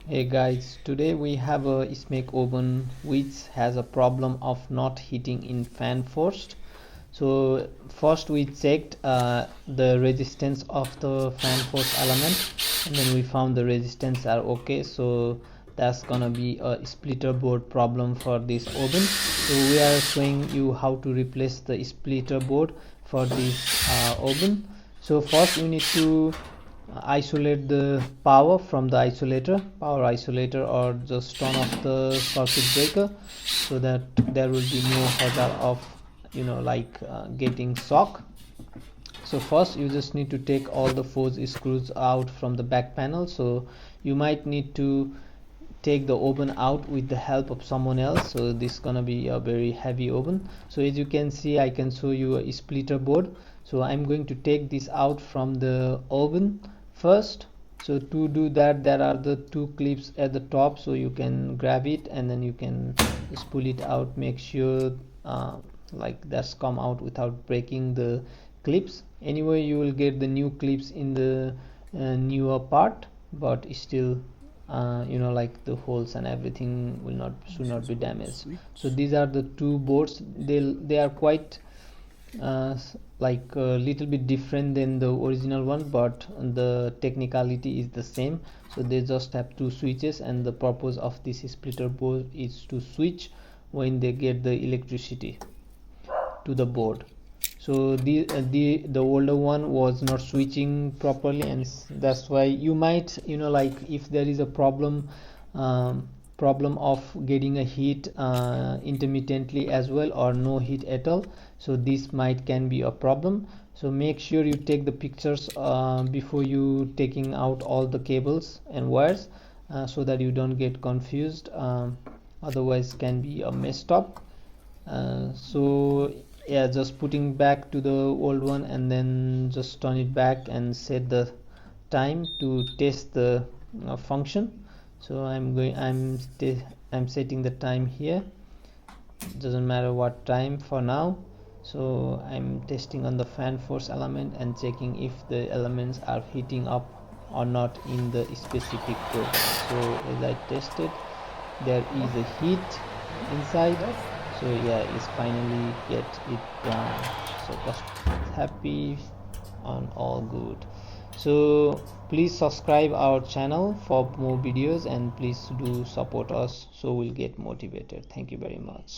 Hey guys, today we have a smeg oven which has a problem of not heating in fan force. So first we checked the resistance of the fan force element, and then we found the resistance are okay. So that's gonna be a splitter board problem for this oven. So we are showing you how to replace the splitter board for this oven. So first you need to isolate the power from the power isolator, or just turn off the circuit breaker so that there will be no hazard of getting shock. So first you just need to take all the force screws out from the back panel. So you might need to take the oven out with the help of someone else. So this is gonna be a very heavy oven. So as you can see, I can show you a splitter board. So I'm going to take this out from the oven first. So to do that, there are the two clips at the top, so you can grab it and then you can just pull it out. Make sure like that's come out without breaking the clips. Anyway, you will get the new clips in the newer part, but still like the holes and everything should not be damaged. So these are the two boards. They are quite like a little bit different than the original one, but the technicality is the same. So they just have two switches, and the purpose of this splitter board is to switch when they get the electricity to the board. So the older one was not switching properly, and that's why you might like if there is a problem of getting a heat intermittently as well, or no heat at all. So this can be a problem. So make sure you take the pictures before you taking out all the cables and wires, so that you don't get confused. Otherwise can be a messed up. So yeah, just putting back to the old one, and then just turn it back and set the time to test the function. So I'm setting the time here. Doesn't matter what time for now. So I'm testing on the fan force element and checking if the elements are heating up or not in the specific program. So as I tested, there is a heat inside. So yeah, it's finally get it done. So customer is happy and all good. So please subscribe our channel for more videos, and please do support us so we'll get motivated. Thank you very much.